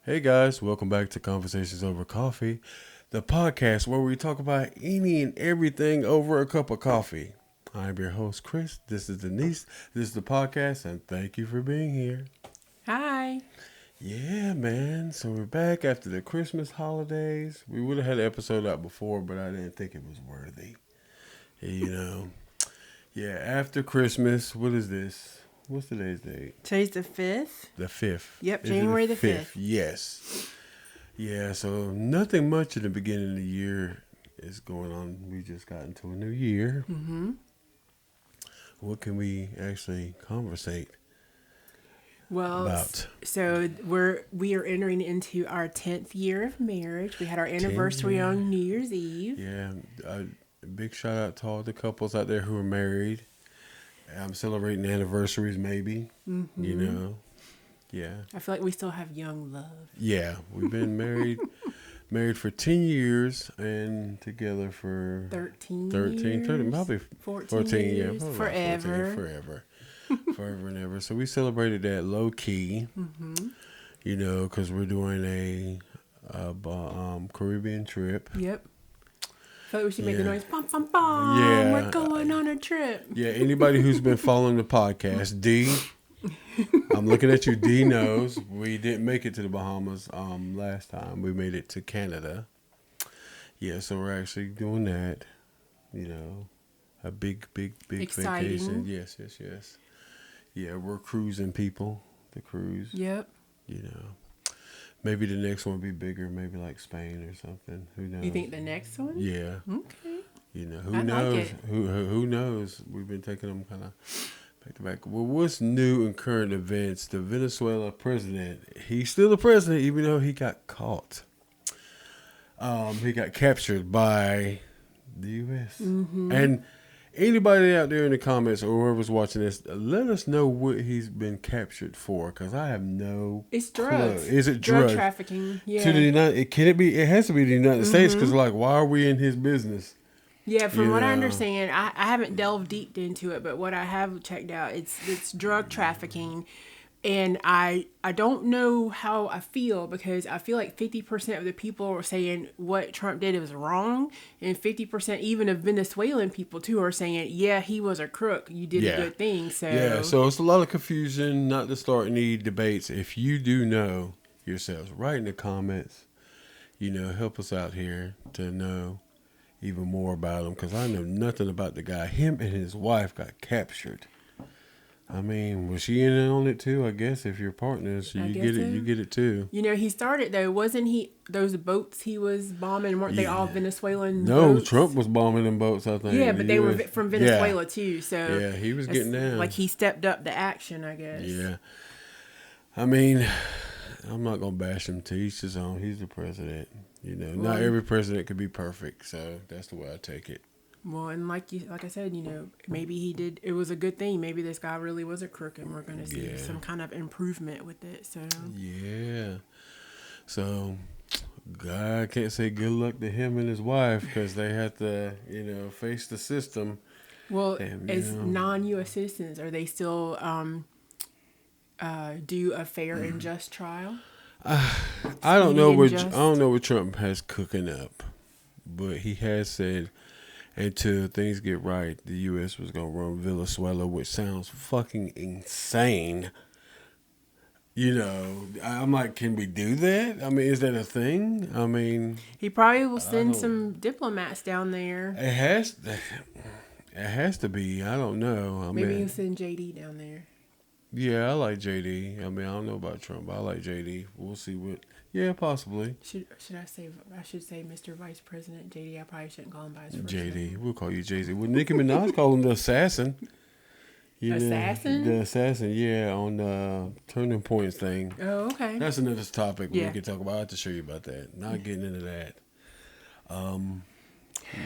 Hey guys, welcome back to Conversations Over Coffee, the podcast where we talk about any and everything over a cup of coffee. I'm your host, Chris. This is Denise. This is the podcast, and thank you for being here. Hi. Yeah, man. So we're back after the Christmas holidays. We would have had an episode out before, but I didn't think it was worthy. You know, yeah, after Christmas, what is this? What's today's date? Today's the 5th. The 5th. Yep, Is it January the 5th. Yes. Yeah, so nothing much in the beginning of the year is going on. We just got into a new year. Mm-hmm. What can we actually conversate Well, about? so we are entering into our 10th year of marriage. We had our anniversary years. on New Year's Eve. Yeah, a big shout out to all the couples out there who are married. I'm celebrating anniversaries, maybe. Mm-hmm. You know, yeah. I feel like we still have young love. Yeah, we've been married for 10 years and together for 13 13, years. 30, probably 14 years. probably Forever. 14, forever and ever. So we celebrated that low key, Mm-hmm. you know, because we're doing a Caribbean trip. Yep. I feel like we should make the Yeah. noise. Bum, bum, bum. Yeah. We're going on a trip. Yeah, anybody who's been following the podcast, D, I'm looking at you. D knows we didn't make it to the Bahamas last time. We made it to Canada. Yeah, so we're actually doing that. You know, a big Exciting. vacation. Yes. Yeah, we're cruising people. The cruise. Yep. You know, maybe the next one will be bigger. Maybe like Spain or something. Who knows? You think the next one? Yeah. Okay. You know, I who like knows? it. Who knows? We've been taking them kind of back to back. Well, what's new in current events? The Venezuela president, he's still the president, even though he got caught. He got captured by the U.S. Mm-hmm. And anybody out there in the comments or whoever's watching this, let us know what he's been captured for, because I have no It's drugs. clue. Is it Drug drugs? trafficking. Yeah. To the United? Can it be? It has to be the United States, because like, why are we in his business? Yeah, from what I Yeah. understand, I haven't delved deep into it, but what I have checked out, it's drug trafficking, and I don't know how I feel, because I feel like 50% of the people are saying what Trump did was wrong, and 50% even of Venezuelan people too are saying, yeah, he was a crook, you did Yeah. a good thing. So Yeah, so it's a lot of confusion. Not to start any debates. If you do know yourselves, write in the comments. You know, help us out here to know even more about him, because I know nothing about the guy. Him and his wife got captured. I mean, was she in on it too? I guess if you're partners, I you guess get it. so. You get it too. You know, he started though, wasn't he? Those boats he was bombing, weren't they all Venezuelan No, boats? Trump was bombing them boats, I think. Yeah, The but they were US. from Venezuela too. So Yeah, he was it's getting down. like he stepped up the action, I guess. Yeah. I mean, I'm not going to bash him. To each his own. He's the president. You know, not Well, every president could be perfect. So that's the way I take it. Well, and like I said, you know, maybe he did. It was a good thing. Maybe this guy really was a crook, and we're going to see Yeah. some kind of improvement with it. So Yeah. So, I can't say good luck to him and his wife, because they have to, you know, face the system. well, And, as you know. non-U.S. citizens, are they still do a fair and just trial? I don't know Speedy what and I don't know what Trump has cooking up, but he has said until things get right, the U.S. was gonna run Venezuela, which sounds fucking insane. You know, I'm like, can we do that? I mean, is that a thing? I mean, He probably will send don't- some diplomats down there. it has to be. I don't know. I Maybe mean, he'll send JD down there. yeah, I like JD. I mean, I don't know about Trump, but I like JD. We'll see what. Yeah, possibly. Should I say? I should say Mr. Vice President JD. I probably shouldn't call him by his first JD. name. We'll call you Jay-Z. Well, Nicki Minaj call him the assassin. You know, Assassin? the assassin, yeah, on the Turning Points thing. Oh, okay. That's another topic Yeah. we can talk about. I have to show you about that. Not getting into that.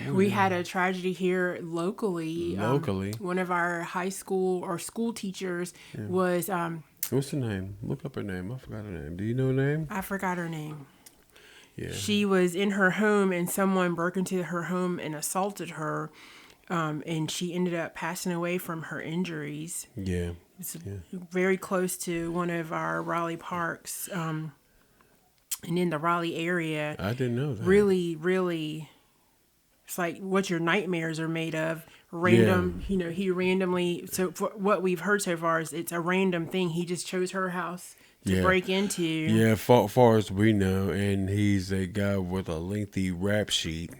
We had a tragedy here locally. Locally? One of our high school or school teachers was, What's her name? Look up her name. I forgot her name. Do you know her name? I forgot her name. Yeah. She was in her home and someone broke into her home and assaulted her. And she ended up passing away from her injuries. Yeah. It's very close to one of our Raleigh parks. and in the Raleigh area, I didn't know that. really, really, it's like what your nightmares are made of. Yeah. Random, he randomly. So for what we've heard so far is it's a random thing. He just chose her house to Yeah. break into. Yeah, far as we know, and he's a guy with a lengthy rap sheet.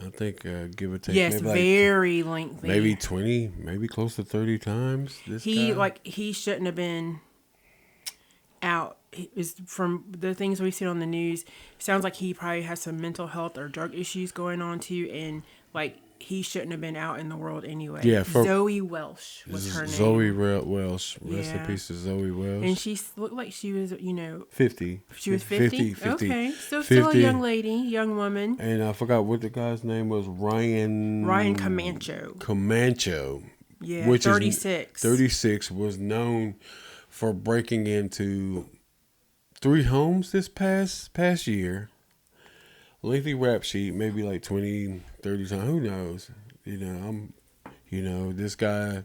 I think, give or take, Yes, maybe like very lengthy. maybe 20, maybe close to 30 times. This guy. He shouldn't have been out. Is from the things we've seen on the news. Sounds like he probably has some mental health or drug issues going on too, and like he shouldn't have been out in the world anyway. Yeah, Zoe Welsh was her name. Zoe Welsh. Rest in Yeah. peace to Zoe Welsh. And she looked like she was, 50. She was 50? 50. Okay. So 50. still a young lady, young woman. And I forgot what the guy's name was. Ryan Camacho. Camacho. Yeah, which 36. 36 was known for breaking into 3 homes this past year. Lengthy rap sheet, maybe like 20, 30 times. Who knows? This guy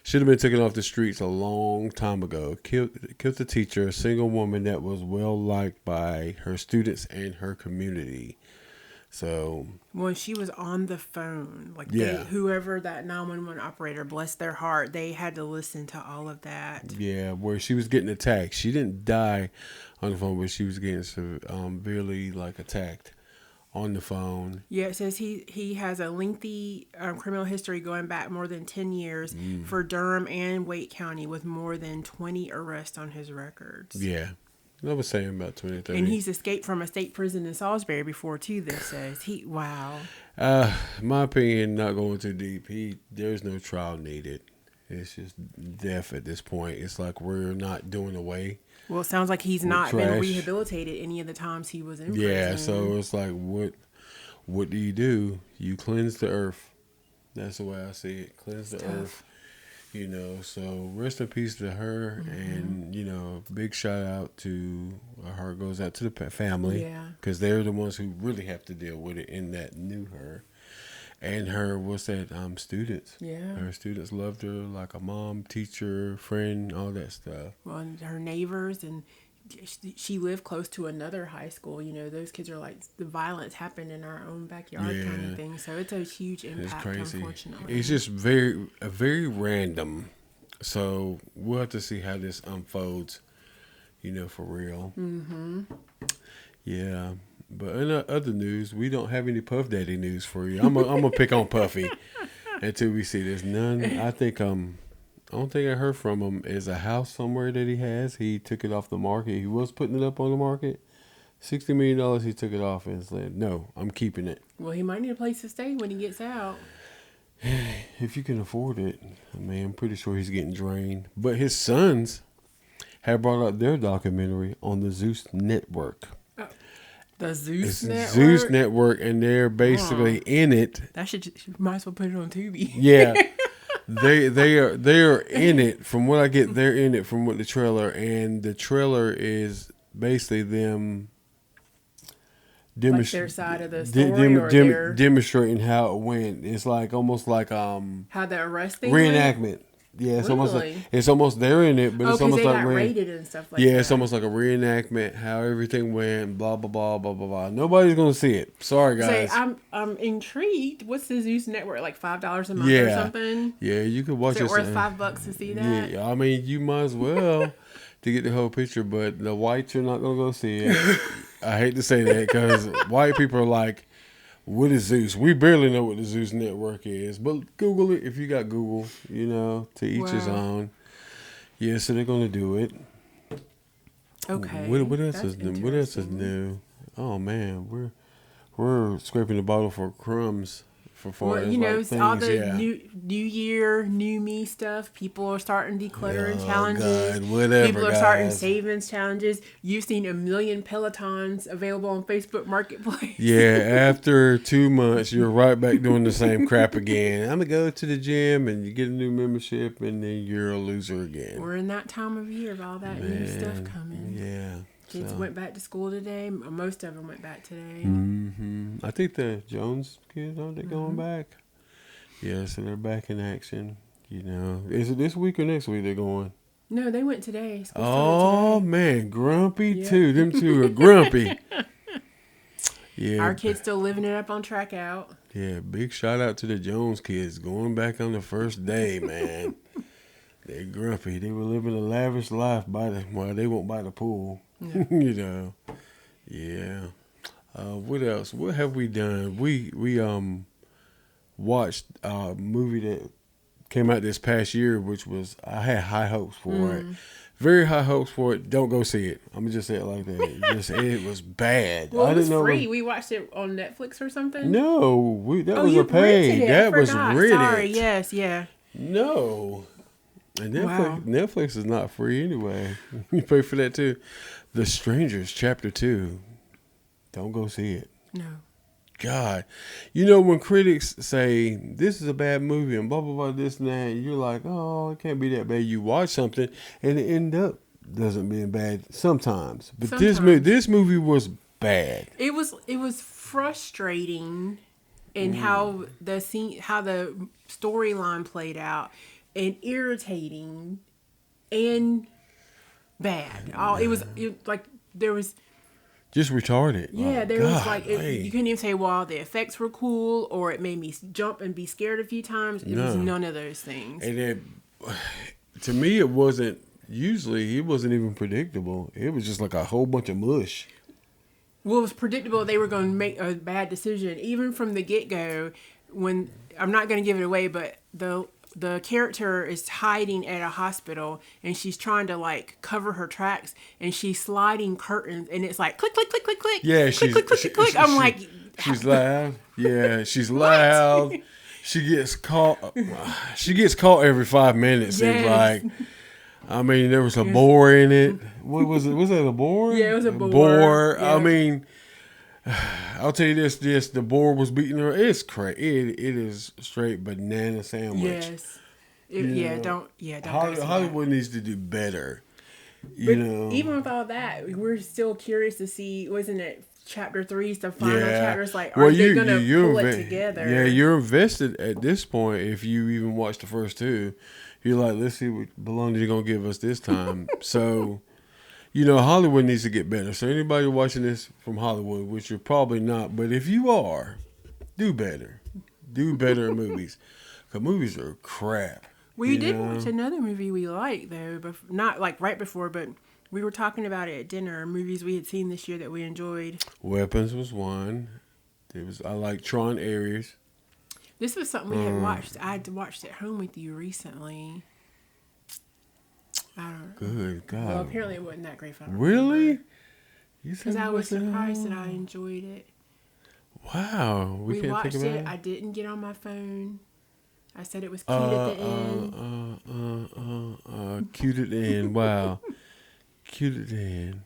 should have been taken off the streets a long time ago. Killed the teacher, a single woman that was well liked by her students and her community. So When she was on the phone, like Yeah. whoever that 911 operator, bless their heart, they had to listen to all of that. yeah, where she was getting attacked. She didn't die on the phone, but she was getting severely attacked on the phone. Yeah, it says he has a lengthy criminal history going back more than 10 years for Durham and Wake County with more than 20 arrests on his records. Yeah. I was saying about 20, 30. And he's escaped from a state prison in Salisbury before, too, this says. Wow. My opinion, not going too deep, there's no trial needed. It's just death at this point. It's like we're not doing away. Well, it sounds like he's not been trash. rehabilitated any of the times he was in prison. Yeah, so it's like, what do? You cleanse the earth. That's the way I see it. Cleanse the earth. So rest in peace to her, and big shout out to her goes out to the family, Yeah, because they're the ones who really have to deal with it, and that knew her, and her students. Yeah. Her students loved her like a mom, teacher, friend, all that stuff. well, and her neighbors, and she lived close to another high school. Those kids are like, the violence happened in our own backyard kind Yeah. of thing. So it's a huge It's impact, crazy. unfortunately. It's just very random. So we'll have to see how this unfolds, for real. Mm-hmm. Yeah. But in other news, we don't have any Puff Daddy news for you. I'm gonna pick on Puffy until we see this. None. I think only thing I heard from him is a house somewhere that he has. He took it off the market. He was putting it up on the market. $60 million. He took it off and said, "No, I'm keeping it." Well, he might need a place to stay when he gets out. If you can afford it, I'm pretty sure he's getting drained. But his sons have brought out their documentary on the Zeus Network. The Zeus Network? Zeus Network, and they're basically in it. That you might as well put it on Tubi. Yeah. They are in it. From what I get, they're in it from what the trailer, and the trailer is basically them Like their side of the story, or demonstrating how it went. It's almost like how the arrest thing reenactment. went? Yeah, it's Really? almost they're in it, but it's because almost they like got rated and stuff like yeah, that. it's almost like a reenactment how everything went. Blah blah blah blah blah blah. Nobody's gonna see it. Sorry guys. Say, I'm intrigued. What's the Zeus Network, like $5 a month or something? Yeah, you could watch Is it it. worth $5 to see that? Yeah, I mean you might as well to get the whole picture, but the whites are not gonna go see it. I hate to say that because white people are like, what is Zeus? We barely know what the Zeus Network is, but Google it if you got Google. To each his own. Yeah, so they're gonna do it. Okay. What else is new? What else is new? Oh man, we're scraping the bottle for crumbs for far as all the new year, new me stuff. People are starting decluttering challenges. God, whatever, People are starting guys. savings challenges. You've seen 1 million Pelotons available on Facebook Marketplace. Yeah, after 2 months, you're right back doing the same crap again. I'm gonna go to the gym and you get a new membership, and then you're a loser again. We're in that time of year of all that new stuff coming. Yeah. Kids went back to school today. Most of them went back today. Mm-hmm. I think the Jones kids, aren't they going back? Yeah, so they're back in action. Is it this week or next week they're going? No, they went today. School Oh, started today. man. Grumpy, Yeah. too. Them two are grumpy. Yeah. Our kids still living it up on track out. Yeah, big shout out to the Jones kids going back on the first day, man. They're grumpy. They were living a lavish life they won't by the pool. Yeah. You know. Yeah. What else? What have we done? We watched a movie that came out this past year, which was I had high hopes for it. Very high hopes for it. Don't go see it. I'm gonna just say it like that. It was bad. Well, I it was didn't know free. We watched it on Netflix or something. No, that was you a paid. rented it. That I was forgot. rented. Sorry. Yes. Yeah. No. And Netflix, Wow. Netflix is not free anyway. You pay for that too. The Strangers, Chapter 2. Don't go see it. No. God. You know, when critics say, this is a bad movie and blah, blah, blah, this and that, you're like, oh, it can't be that bad. You watch something and it end up doesn't being bad sometimes. But this movie was bad. It was frustrating in how the storyline played out, and irritating and bad. There was just retarded. Yeah, there was like you couldn't even say, well, the effects were cool, or it made me jump and be scared a few times. It was none of those things. And to me, it wasn't even predictable. It was just like a whole bunch of mush. Well, it was predictable they were going to make a bad decision, even from the get-go. When I'm not going to give it away, but the character is hiding at a hospital and she's trying to like cover her tracks, and she's sliding curtains, and it's like click, click, click, click, click. Yeah, click. I'm like, she's loud. Yeah, she's loud. She gets caught. She gets caught every 5 minutes. Yes. Seems like. I mean, there was a boar in it. What was it? Was that a boar? Yeah, it was a boar. Yeah. I mean, I'll tell you this: the boar was beating her. It's crazy. It is straight banana sandwich. Yes. Don't. Hollywood needs to do better. Even with all that, we're still curious to see. Wasn't it Chapter 3 is the final chapter? It's like, are they going to pull it together? Yeah, you're invested at this point. If you even watch the first two, you're like, let's see what baloney you're going to give us this time. So, Hollywood needs to get better. So anybody watching this from Hollywood, which you're probably not, but if you are, do better. Do better in movies. Because movies are crap. We did watch another movie we liked, though, but not like right before, but we were talking about it at dinner, movies we had seen this year that we enjoyed. Weapons was one. I like Tron Ares. This was something we had watched. I had watched at home with you recently. I don't know. Good God. Well, apparently it wasn't that great. Really? Because I was surprised that I enjoyed it. Wow. We watched it. I didn't get on my phone. I said it was cute at the end. Cute at the end. Wow. Cute at the end.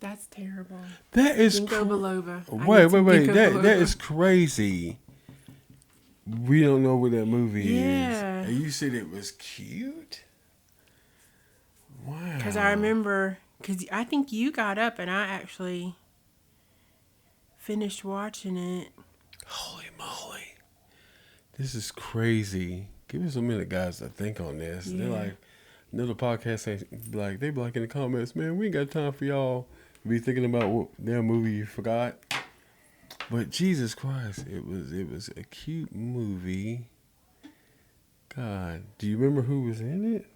That's terrible. That is Ginkgo biloba. Wait. That is crazy. We don't know what that movie is. And you said it was cute? Wow. Because I remember, I think you got up and I actually finished watching it. Holy moly. This is crazy. Give us a minute, guys, to think on this. Yeah. They're like, another podcast ain't like, they be like in the comments, man, we ain't got time for y'all to be thinking about what damn movie you forgot. But Jesus Christ, it was a cute movie. God, do you remember who was in it?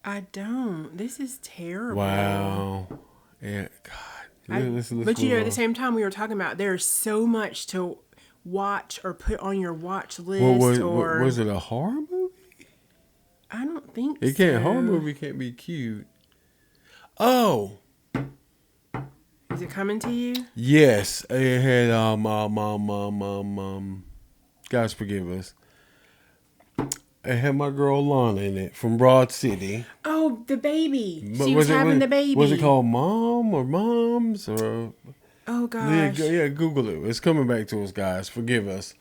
I don't. This is terrible. Wow. Yeah, God. Let's but at the same time, we were talking about there's so much to watch or put on your watch list. Was it a horror movie? I don't think it can't. Horror movie can't be cute. Oh. Is it coming to you? Yes, it had guys forgive us. It had my girl Lana in it from Broad City. Oh, the baby. She was having the baby. Was it called Mom or Moms or? Oh gosh. Yeah, Google it. It's coming back to us, guys. Forgive us.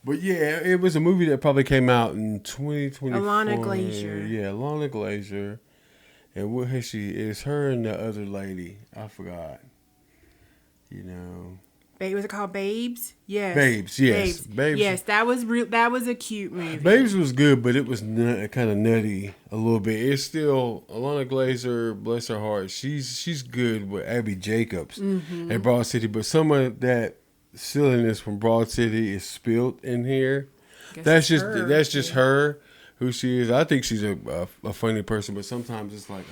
But yeah, it was a movie that probably came out in 2024. Alana Glazer. Yeah, Alana Glazer. And what has she? It's her and the other lady. I forgot. Was it called Babes? Yes. Babes, yes. Babes. Yes, that was real. That was a cute movie. Babes was good, but it was kind of nutty a little bit. It's still Alana Glazer, bless her heart. She's good with Abby Jacobs at Broad City, but some of that silliness from Broad City is spilled in here. That's just her, who she is. I think she's a funny person, but sometimes it's like,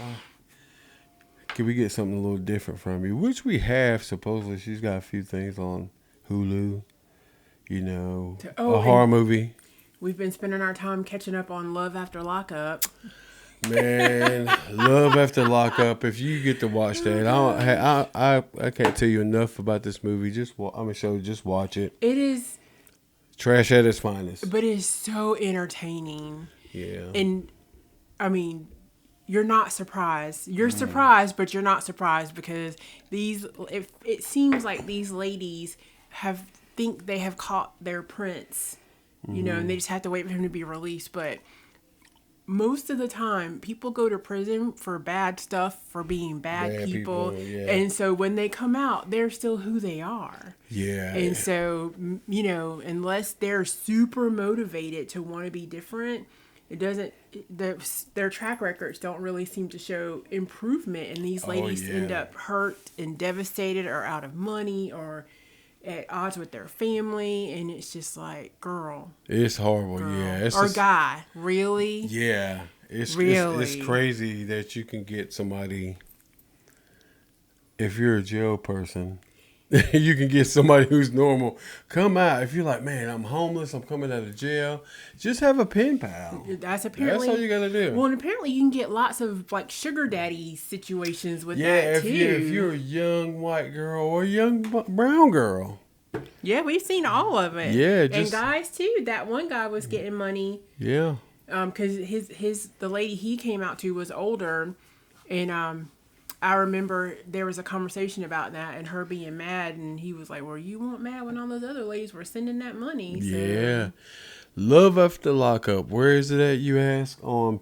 can we get something a little different from you? Which we have, supposedly. She's got a few things on Hulu, a horror movie. We've been spending our time catching up on Love After Lockup. Man, Love After Lockup. If you get to watch that, I can't tell you enough about this movie. Just watch it. It is trash at its finest. But it's so entertaining. Yeah. And, I mean... You're not surprised. You're surprised, but you're not surprised because it seems like these ladies think they have caught their prince, and they just have to wait for him to be released. But most of the time, people go to prison for bad stuff, for being bad people. Yeah. And so when they come out, they're still who they are. Yeah. And so, unless they're super motivated to want to be different, their track records don't really seem to show improvement, and these ladies end up hurt and devastated or out of money or at odds with their family, and it's just like, girl. It's horrible, yeah. Guy, really? Yeah. It's crazy that you can get somebody, if you're a jail person, you can get somebody who's normal come out. If you're like, man, I'm homeless, I'm coming out of jail, just have a pen pal. That's all you gotta do. Well, and apparently you can get lots of like sugar daddy situations with that too. Yeah, if you're a young white girl or a young brown girl. Yeah, we've seen all of it. Yeah, and guys too. That one guy was getting money. Yeah. Because the lady he came out to was older, and I remember there was a conversation about that and her being mad, and he was like, well, you weren't mad when all those other ladies were sending that money. So. Yeah. Love After Lockup. Where is it at, you ask? On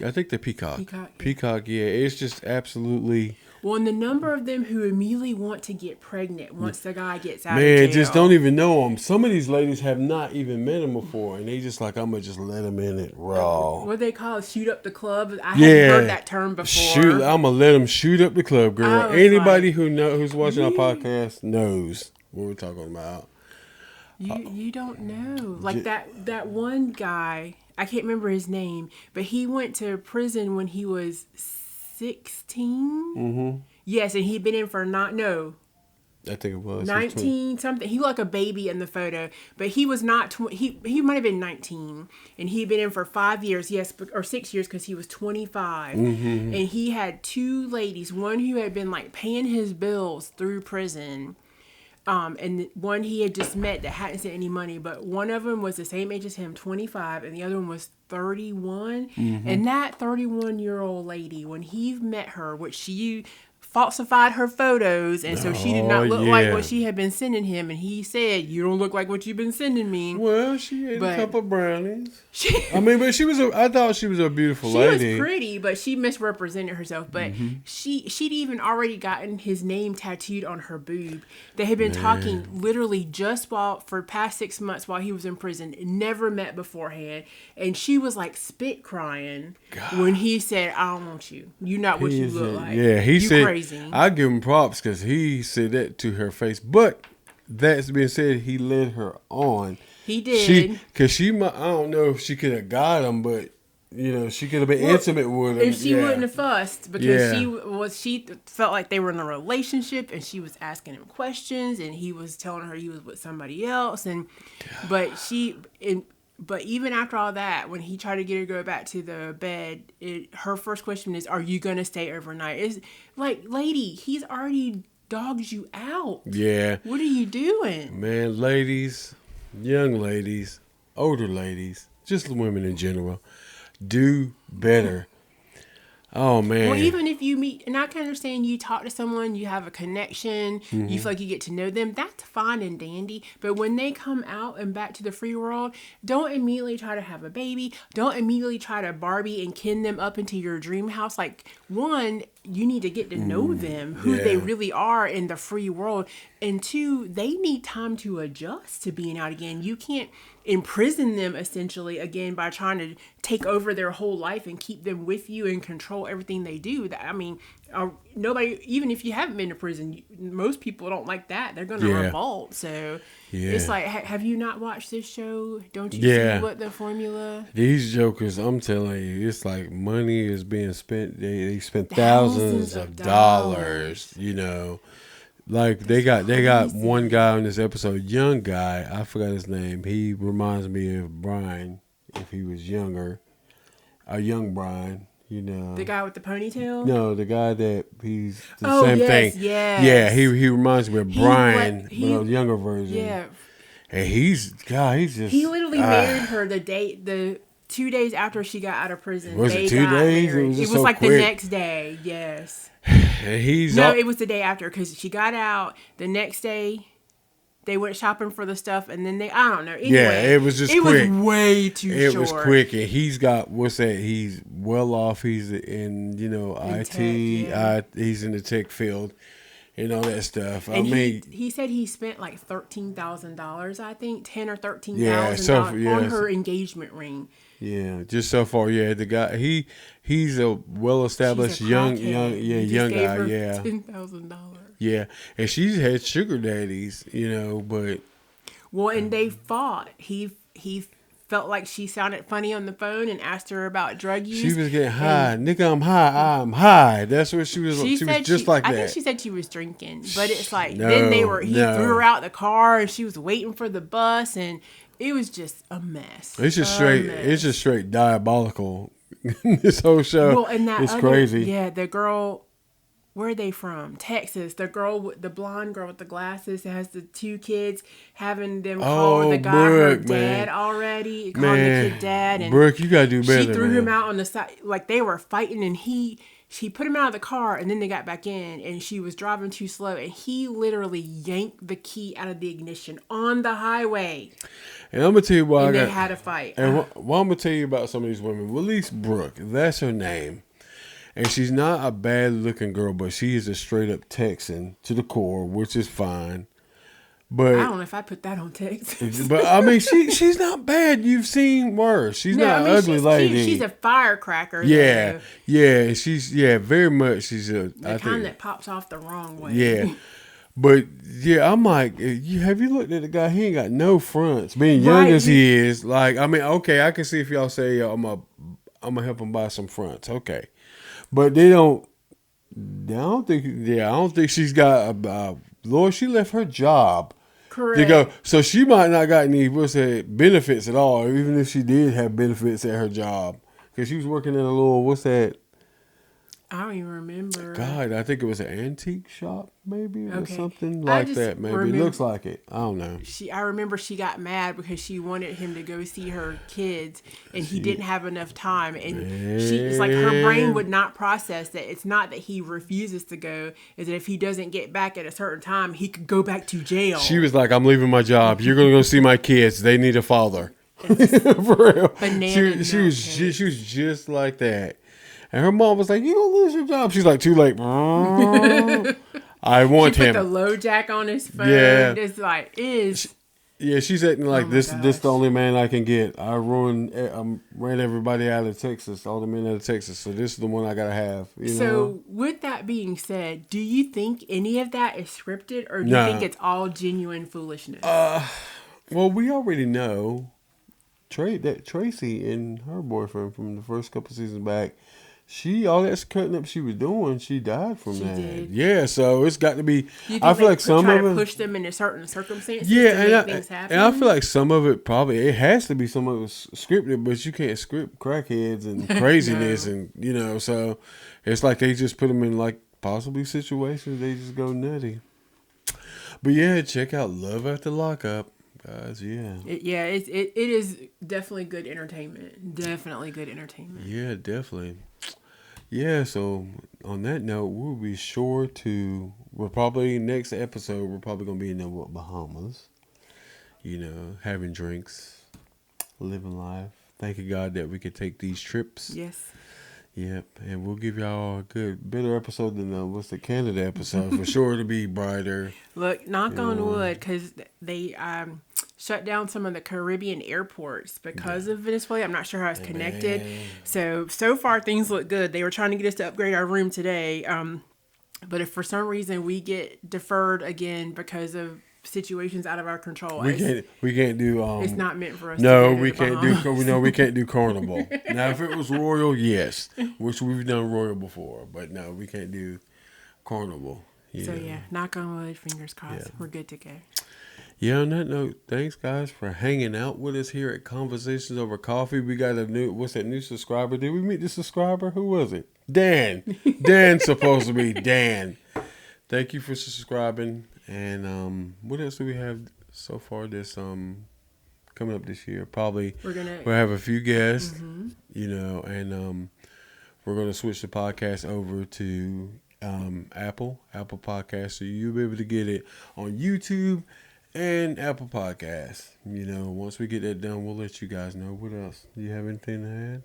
I think the Peacock. Peacock, yeah. It's just absolutely... Well, and the number of them who immediately want to get pregnant once the guy gets out of jail. Man, just don't even know him. Some of these ladies have not even met him before, and they just like, I'm going to just let him in it raw. What they call it, shoot up the club? I haven't heard that term before. I'm going to let him shoot up the club, girl. Anybody who's watching our podcast knows what we're talking about. You don't know. Like that one guy, I can't remember his name, but he went to prison when he was 16. Mm-hmm. Yes, and he'd been in for I think it was 19 something. He looked like a baby in the photo, but he was not. He might have been 19, and he'd been in for 5 years. Yes, or 6 years because he was 25, and he had two ladies. One who had been like paying his bills through prison. And one he had just met that hadn't sent any money, but one of them was the same age as him, 25, and the other one was 31. And that 31-year-old lady, when he met her, which she falsified her photos, and so she did not look like what she had been sending him, and he said, you don't look like what you've been sending me. Well, she ate a couple brownies. I thought she was a beautiful lady. She was pretty, but she misrepresented herself. But she'd even already gotten his name tattooed on her boob. They had been talking literally just for past 6 months while he was in prison, never met beforehand, and she was like spit crying when he said, I don't want you. You're not what you look like. Yeah, he said, crazy. I give him props because he said that to her face. But that's being said, he led her on. He did. Because I don't know if she could have got him, but she could have been intimate with him. If she wouldn't have fussed, because she felt like they were in a relationship, and she was asking him questions, and he was telling her he was with somebody else, But even after all that, when he tried to get her to go back to the bed, her first question is, are you going to stay overnight? It's like, lady, he's already dogged you out. Yeah. What are you doing? Man, ladies, young ladies, older ladies, just women in general, do better. Oh, man. Well, even if you meet, and I can understand you talk to someone, you have a connection, you feel like you get to know them, that's fine and dandy. But when they come out and back to the free world, don't immediately try to have a baby. Don't immediately try to Barbie and kin them up into your dream house. Like, one, you need to get to know them, who they really are in the free world. And two, they need time to adjust to being out again. You can't imprison them essentially again by trying to take over their whole life and keep them with you and control everything they do. I mean, nobody, even if you haven't been to prison, most people don't like that. They're going to revolt. So it's like, have you not watched this show? Don't you see what the formula? These jokers, I'm telling you, it's like money is being spent. They spent thousands of dollars, you know. Like they got one guy on this episode, young guy, I forgot his name. He reminds me of Brian if he was younger. A young Brian, you know. The guy with the ponytail? No, the guy that he's the same thing. Yes. Yeah, he reminds me of Brian, but a younger version. Yeah. And he's just he literally married her the 2 days after she got out of prison. Was it 2 days? It was like quick. The next day. Yes. And it was the day after because she got out. The next day, they went shopping for the stuff, and then I don't know. Anyway, it was just quick. It was way too short. It was quick, and he's got what's that? He's well off. He's in IT. Tech, he's in the tech field. And all that stuff. And he said he spent like $13,000, I think, $10,000 or $13,000 on her engagement ring. Yeah, just so far. Yeah, the guy he's a well-established young guy. Yeah, $10,000. Yeah, and she's had sugar daddies, you know, but and they fought. He felt like she sounded funny on the phone and asked her about drug use. She was getting high. Nigga, I'm high. I'm high. That's what she was. She was just like that. I think she said she was drinking, but it's like he threw her out the car and she was waiting for the bus and it was just a mess. It's just straight diabolical. This whole show. Well, and it's crazy. Yeah, the girl. Where are they from? Texas. The blonde girl with the glasses that has the 2 kids, having them call the guy her dad already. Calling the kid dad. And Brooke, you gotta do better. She threw him out on the side. Like they were fighting and she put him out of the car and then they got back in and she was driving too slow and he literally yanked the key out of the ignition on the highway. And I'm gonna tell you why they had a fight. And I'm gonna tell you about some of these women. Well, at least Brooke, that's her name. And she's not a bad-looking girl, but she is a straight-up Texan to the core, which is fine. But I don't know if I put that on Texas. But I mean, she's not bad. You've seen worse. She's not an ugly lady. She's a firecracker. Yeah, though. yeah. She's very much. She's the kind that pops off the wrong way. Yeah. But yeah, I'm like, have you looked at the guy? He ain't got no fronts. Being young as he is, like, I mean, okay, I can see if y'all say I'm gonna help him buy some fronts. Okay. But I don't think she's got Lord, she left her job. Correct. To go. So she might not got any benefits at all, even if she did have benefits at her job. Because she was working in a little, I don't even remember. God, I think it was an antique shop, maybe, or something like that. Maybe it looks like it. I don't know. I remember she got mad because she wanted him to go see her kids, and he didn't have enough time. And it's like her brain would not process that. It's not that he refuses to go; is that if he doesn't get back at a certain time, he could go back to jail. She was like, "I'm leaving my job. You're gonna go see my kids. They need a father." For real. She was just like that. And her mom was like, "You gonna lose your job?" She's like, "Too late." I want him. She put the low jack on his phone. Yeah. It's like, Yeah, she's acting like this the only man I can get. I ran everybody out of Texas, all the men out of Texas. So this is the one I gotta have. You know? With that being said, do you think any of that is scripted, or do you think it's all genuine foolishness? Well, we already know that Tracy and her boyfriend from the first couple seasons back. All that cutting up she was doing, she died from that. Did. Yeah, so it's got to be. I feel like some of it push them into certain circumstances. Yeah, to make things happen. And I feel like some of it it has to be some of it scripted, but you can't script crackheads and craziness, and so it's like they just put them in like possibly situations they just go nutty. But yeah, check out Love After Lockup. Guys, it is definitely good entertainment. Definitely good entertainment. Yeah, definitely. Yeah, so on that note, we'll be sure to. Next episode, we're probably gonna be in the Bahamas. Having drinks, living life. Thanking God that we could take these trips. Yes. Yep, and we'll give y'all a better episode than what's the Canada episode for sure to be brighter. Look, knock on wood, because they shut down some of the Caribbean airports because of Venezuela. I'm not sure how it's connected. So far things look good. They were trying to get us to upgrade our room today. But if for some reason we get deferred again because of situations out of our control, we can't do. It's not meant for us. No, to go we to can't do. No, we can't do Carnival. Now, if it was Royal, yes, which we've done Royal before, but no, we can't do Carnival. So knock on wood, fingers crossed, we're good to go. Yeah, on that note, thanks guys for hanging out with us here at Conversations Over Coffee. We got a new subscriber? Did we meet the subscriber? Who was it? Dan. Dan's supposed to be Dan. Thank you for subscribing. And what else do we have so far this coming up this year? Probably we'll have a few guests, and we're gonna switch the podcast over to Apple Podcasts, so you'll be able to get it on YouTube and Apple Podcasts. Once we get that done, we'll let you guys know. What else? Do you have anything to add?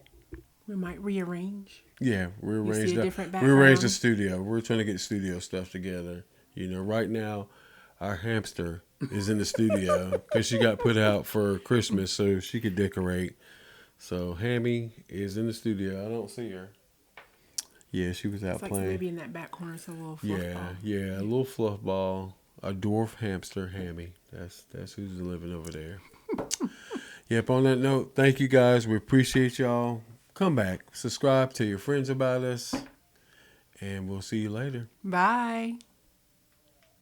We might rearrange. Yeah, rearrange the studio. We're trying to get studio stuff together. Right now, our hamster is in the studio because she got put out for Christmas so she could decorate. So Hammy is in the studio. I don't see her. Yeah, she was out playing. Maybe in that back corner, it's a little fluff ball. Yeah, a little fluff ball. A dwarf hamster, Hammy. That's who's living over there. Yep, on that note, thank you guys. We appreciate y'all. Come back. Subscribe, tell your friends about us. And we'll see you later. Bye.